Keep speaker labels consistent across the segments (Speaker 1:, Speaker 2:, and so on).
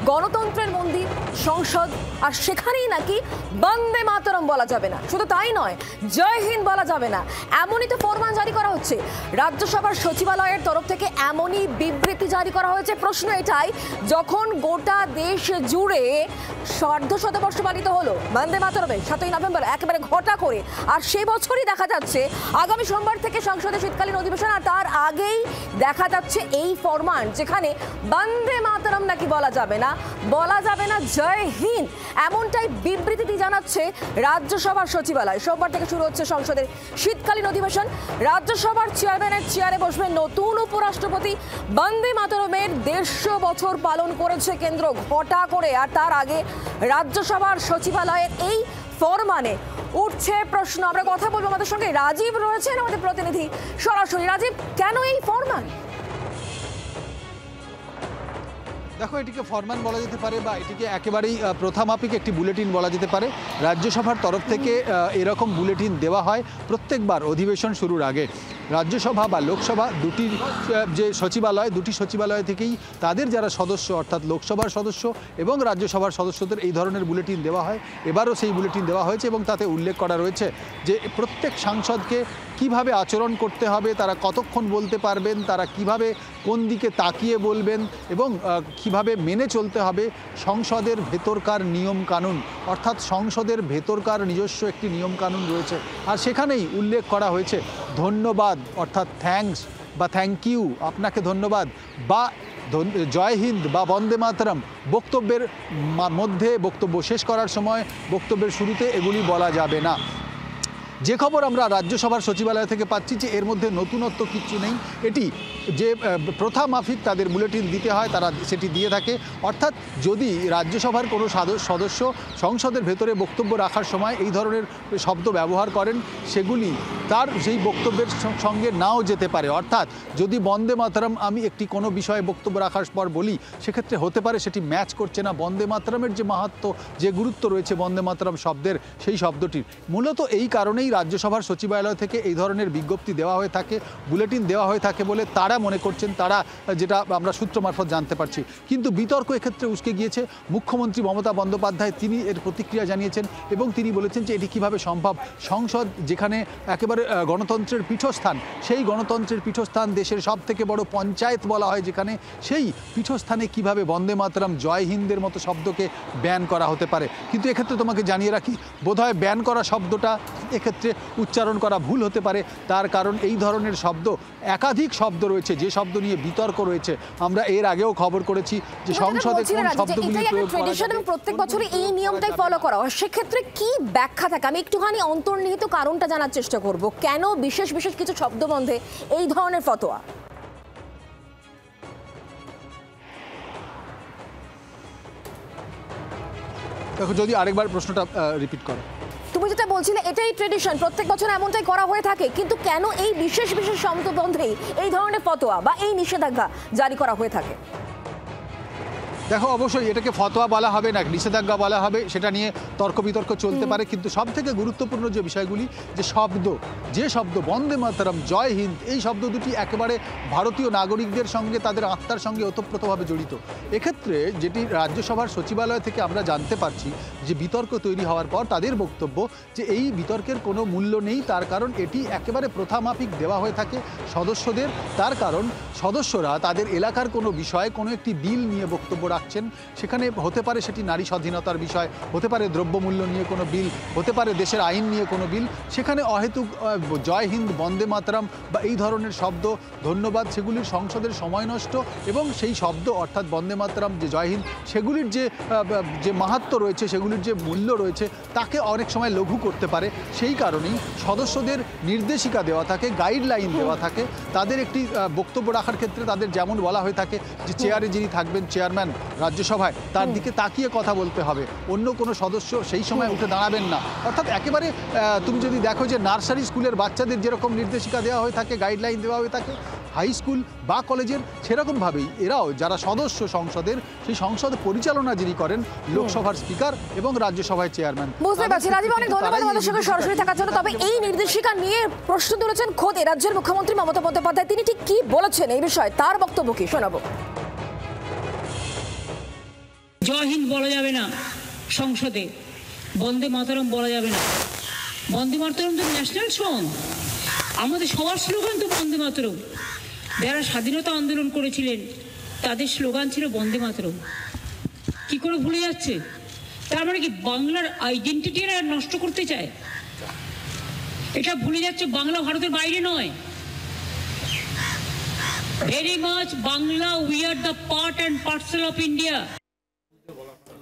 Speaker 1: গণতন্ত্রের মন্দির সংসদ, আর সেখানেই নাকি বন্দে মাতরম বলা যাবে না। শুধু তাই নয়, জয় হিন্দ বলা যাবে না, এমনই তো ফরমান জারি করা হচ্ছে। রাজ্যসভার সচিবালয়ের তরফ থেকে এমনই বিবৃতি জারি করা হয়েছে। প্রশ্ন এটাই, যখন গোটা দেশ জুড়ে শতবর্ষ পালিত হলো বন্দে মাতরমের 7ই নভেম্বর একেবারে ঘটা করে, আর সে বছরই দেখা যাচ্ছে আগামী সোমবার থেকে সংসদে শীতকালীন অধিবেশন, আর তার আগেই দেখা যাচ্ছে এই ফরমান যেখানে বন্দে মাতরম নাকি বলা যাবে না, বলা যাবে না জয় হিন্দ, এমনটাই বিবৃতি জানাচ্ছে রাজ্যসভার সচিবালয়। সোমবার থেকে শুরু হচ্ছে সংসদের শীতকালীন অধিবেশন। রাজ্যসভার চেয়ারম্যানের চেয়ারে বসবেন নতুন উপরাষ্ট্রপতি। বন্দে মাতরমের 150 বছর পালন করেছে কেন্দ্র ঘটা করে, আর তার আগে রাজ্যসভার সচিবালয়ের এই ফরমানে উঠছে প্রশ্ন। আমরা কথা বলবো, আমাদের সঙ্গে রাজীব রয়েছেন, আমাদের প্রতিনিধি সরাসরি। রাজীব, কেন এই ফরমান?
Speaker 2: দেখো, এটিকে ফরমান বলা যেতে পারে বা এটিকে একেবারেই প্রথামাফিক একটি বুলেটিন বলা যেতে পারে। রাজ্যসভার তরফ থেকে এরকম বুলেটিন দেওয়া হয় প্রত্যেকবার অধিবেশন শুরুর আগে। রাজ্যসভা বা লোকসভা দুটি যে সচিবালয়, দুটি সচিবালয় থেকেই তাদের যারা সদস্য অর্থাৎ লোকসভার সদস্য এবং রাজ্যসভার সদস্যদের এই ধরনের বুলেটিন দেওয়া হয়। এবারও সেই বুলেটিন দেওয়া হয়েছে এবং তাতে উল্লেখ করা রয়েছে যে প্রত্যেক সাংসদকে কিভাবে আচরণ করতে হবে, তারা কতক্ষণ বলতে পারবেন, তারা কিভাবে কোন দিকে তাকিয়ে বলবেন এবং কিভাবে মেনে চলতে হবে সংসদের ভেতরকার নিয়ম কানুন, অর্থাৎ সংসদের ভেতরকার নিজস্ব একটি নিয়ম কানুন রয়েছে। আর সেখানেই উল্লেখ করা হয়েছে ধন্যবাদ অর্থাৎ থ্যাঙ্কস বা থ্যাংক ইউ, আপনাকে ধন্যবাদ, বা জয় হিন্দ বা বন্দে মাতরম বক্তব্যের মধ্যে, বক্তব্য শেষ করার সময়, বক্তব্যের শুরুতে এগুলি বলা যাবে না। যে খবর আমরা রাজ্যসভার সচিবালয় থেকে পাচ্ছি যে এর মধ্যে নতুনত্ব কিচ্ছু নেই, এটি যে প্রথা মাফিক তাদের বুলেটিন দিতে হয় তারা সেটি দিয়ে থাকে। অর্থাৎ যদি রাজ্যসভার কোনো সদস্য সংসদের ভেতরে বক্তব্য রাখার সময় এই ধরনের শব্দ ব্যবহার করেন, সেগুলি তার সেই বক্তব্যের সঙ্গে নাও যেতে পারে। অর্থাৎ যদি বন্দে মাতরম আমি একটি কোনো বিষয়ে বক্তব্য রাখার পর বলি, সেক্ষেত্রে হতে পারে সেটি ম্যাচ করছে না বন্দে মাতরমের যে মাহাত্ম্য, যে গুরুত্ব রয়েছে বন্দে মাতরম শব্দের, সেই শব্দটির। মূলত এই কারণেই রাজ্যসভার সচিবালয় থেকে এই ধরনের বিজ্ঞপ্তি দেওয়া হয়ে থাকে, বুলেটিন দেওয়া হয়ে থাকে বলে তারা মনে করছেন, তারা যেটা আমরা সূত্র মারফত জানতে পারছি। কিন্তু বিতর্ক এক্ষেত্রে উস্কে গিয়েছে মুখ্যমন্ত্রী মমতা বন্দ্যোপাধ্যায়, তিনি এর প্রতিক্রিয়া জানিয়েছেন এবং তিনি বলেছেন যে এটি কিভাবে সম্ভব। সংসদ যেখানে একেবারে গণতন্ত্রের পীঠস্থান, সেই গণতন্ত্রের পীঠস্থান, দেশের সব থেকে বড় পঞ্চায়েত বলা হয় যেখানে, সেই পীঠস্থানে কিভাবে বন্দে মাতরম জয় হিন্দের মতো শব্দকে ব্যান করা হতে পারে। কিন্তু এক্ষেত্রে তোমাকে জানিয়ে রাখি, বোধহয় ব্যান করা শব্দটা এক্ষেত্রে উচ্চারণ করা ভুল হতে পারে। তার কারণ এই ধরনের শব্দ, একাধিক শব্দ রয়েছে যে শব্দ নিয়ে বিতর্ক রয়েছে। আমরা এর আগেও খবর করেছি যে সংসদে কোন শব্দগুলি প্রয়োগ করা যাবে, এবং
Speaker 1: প্রত্যেক বছরই এই নিয়মটাই ফলো করা হয়। সেক্ষেত্রে কি ব্যাখ্যা থাকে? আমি একটুখানি অন্তর্নিহিত কারণটা জানার চেষ্টা করব, কেন বিশেষ বিশেষ কিছু শব্দবন্ধে এই ধরনের ফতোয়া?
Speaker 2: দেখো, যদি আরেকবার প্রশ্নটা রিপিট করো।
Speaker 1: তুমি যেটা বলছিলে এটাই ট্রেডিশন, প্রত্যেক বছর এমনটাই করা হয়ে থাকে, কিন্তু কেন এই বিশেষ বিশেষ শব্দবন্ধেই এই ধরনের ফতোয়া বা এই নিষেধাজ্ঞা জারি করা হয়ে থাকে?
Speaker 2: দেখো, অবশ্যই এটাকে ফতোয়া বলা হবে না নিষেধাজ্ঞা বলা হবে, সেটা নিয়ে তর্ক বিতর্ক চলতে পারে। কিন্তু সব থেকে গুরুত্বপূর্ণ যে বিষয়গুলি, যে শব্দ বন্দে মাতরম জয় হিন্দ, এই শব্দ দুটি একেবারে ভারতীয় নাগরিকদের সঙ্গে, তাদের আত্মার সঙ্গে ওতপ্রোতভাবে জড়িত। এক্ষেত্রে যেটি রাজ্যসভার সচিবালয় থেকে আমরা জানতে পারছি যে বিতর্ক তৈরি হওয়ার পর তাদের বক্তব্য যে এই বিতর্কের কোনো মূল্য নেই, তার কারণ এটি একেবারে প্রথামাফিক দেওয়া হয়ে থাকে সদস্যদের। তার কারণ সদস্যরা তাদের এলাকার কোনো বিষয়ে কোনো একটি বিল নিয়ে বক্তব্য রাখছেন, সেখানে হতে পারে সেটি নারী স্বাধীনতার বিষয়, হতে পারে দ্রব্যমূল্য নিয়ে কোনো বিল, হতে পারে দেশের আইন নিয়ে কোনো বিল, সেখানে অহেতুক জয় হিন্দ বন্দে মাতরম বা এই ধরনের শব্দ, ধন্যবাদ, সেগুলির সংসদের সময় নষ্ট, এবং সেই শব্দ অর্থাৎ বন্দে মাতরম যে জয় হিন্দ, সেগুলির যে মাহাত্ম্য রয়েছে, সেগুলির যে মূল্য রয়েছে, তাকে অনেক সময় লঘু করতে পারে। সেই কারণেই সদস্যদের নির্দেশিকা দেওয়া থাকে, গাইডলাইন দেওয়া থাকে। তাদের একটি বক্তব্য রাখার ক্ষেত্রে তাদের যেমন বলা হয়ে থাকে যে চেয়ারে যিনি থাকবেন, চেয়ারম্যান রাজ্যসভায়, তার দিকে তাকিয়ে কথা বলতে হবে, অন্য কোনো সদস্য সেই সময় উঠে দাঁড়াবেন না। অর্থাৎ একেবারে তুমি যদি দেখো যে নার্সারি স্কুলের বাচ্চাদের যেরকম নির্দেশিকা দেওয়া হয়ে থাকে, গাইডলাইন দেওয়া হয়ে থাকে, হাই স্কুল বা কলেজের সেরকমভাবেই এরাও যারা সদস্য সংসদের, সেই সংসদ পরিচালনা যিনি করেন লোকসভার স্পিকার এবং রাজ্যসভায় চেয়ারম্যান।
Speaker 1: বুঝতে পারছি রাজীব, অনেক ধন্যবাদ আমাদের সঙ্গে সরাসরি থাকার জন্য। তবে এই নির্দেশিকা নিয়ে প্রশ্ন তুলেছেন খোদ রাজ্যের মুখ্যমন্ত্রী মমতা বন্দ্যোপাধ্যায়, তিনি ঠিক কি বলেছেন এই বিষয়ে, তার বক্তব্য কি শোনাবো।
Speaker 3: জয় হিন্দ বলা যাবে না সংসদে, বন্দে মাতরম বলা যাবে না। বন্দে মাতরম তো ন্যাশনাল সং, আমাদের সবার স্লোগান তো বন্দে মাতরম। যারা স্বাধীনতা আন্দোলন করেছিলেন তাদের স্লোগান ছিল বন্দে মাতরম। কি করে ভুলে যাচ্ছে? তার মানে কি বাংলার আইডেন্টিটি নষ্ট করতে চায়? এটা ভুলে যাচ্ছে বাংলা ভারতের বাইরে নয়। Very much Bangla, we are the part and parcel of India.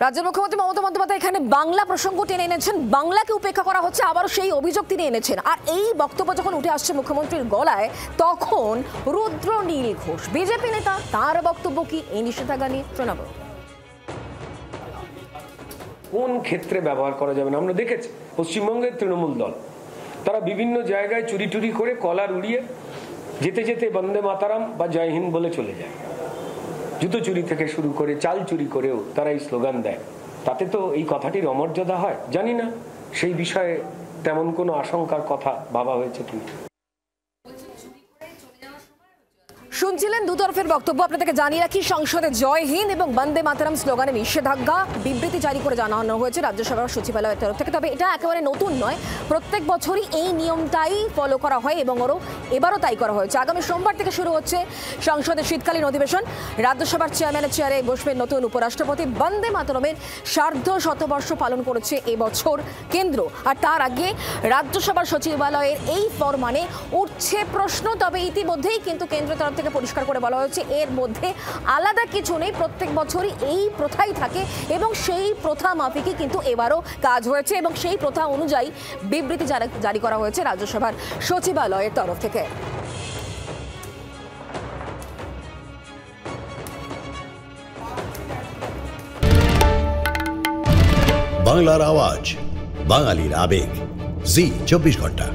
Speaker 1: রাজ্যের মুখ্যমন্ত্রী মমতা বন্দ্যোপাধ্যায় এখানে বাংলা প্রসঙ্গ টেনে এনেছেন, বাংলাকে উপেক্ষা করা হচ্ছে, আবারও সেই অভিযোগ তিনি এনেছেন। আর এই বক্তব্য যখন উঠে আসছে মুখ্যমন্ত্রীর গলায়, তখন রুদ্রনীল ঘোষ বিজেপি নেতা, তার বক্তব্য কি এই নিষেধাজ্ঞা নিয়ে? শোনাব।
Speaker 4: কোন ক্ষেত্রে ব্যবহার করা যাবে না আমরা দেখেছি। পশ্চিমবঙ্গের তৃণমূল দল তারা বিভিন্ন জায়গায় চুরি টুরি করে কলার উড়িয়ে যেতে যেতে বন্দে মাতারাম বা জয় হিন্দ বলে চলে যায়। জুতো চুরি থেকে শুরু করে চাল চুরি করেও তারা এই স্লোগান দেয়। তাতে তো এই কথাটির অমর্যাদা হয়, জানি না সেই বিষয়ে তেমন কোনো আশঙ্কার কথা ভাবা হয়েছে কিনা।
Speaker 1: শুনছিলেন দুতরফের বক্তব্য। আপনাদেরকে জানিয়ে রাখি, সংসদে জয় হিন্দ এবং বন্দে মাতরম স্লোগানে নিষেধাজ্ঞা বিবৃতি জারি করে জানানো হয়েছে রাজ্যসভার সচিবালয়ের তরফ থেকে। তবে এটা একেবারে নতুন নয়, প্রত্যেক বছরই এই নিয়মটাই ফলো করা হয় এবং এবারও তাই করা হয়েছে। আগামী সোমবার থেকে শুরু হচ্ছে সংসদের শীতকালীন অধিবেশন। রাজ্যসভার চেয়ারম্যানের চেয়ারে বসবেন নতুন উপরাষ্ট্রপতি। বন্দে মাতরমের সার্ধ শতবর্ষ পালন করেছে এবছর কেন্দ্র। আর তার আগে রাজ্যসভার সচিবালয়ের এই ফরমানে উঠছে প্রশ্ন। তবে ইতিমধ্যেই কিন্তু কেন্দ্রের তরফ থেকে পরিষ্কার করে বলা হয়েছে এর মধ্যে আলাদা কিছু নেই, প্রত্যেক বছরই এই প্রথাই থাকে এবং সেই প্রথা মাফিকই কিন্তু এবারও কাজ হয়েছে এবং সেই প্রথা অনুযায়ী বিবৃতি জারি করা হয়েছে রাজ্যসভার সচিবালয়ের তরফ থেকে।
Speaker 5: বাংলার আওয়াজ, বাঙালির আবেগ, জি 24 ঘন্টা।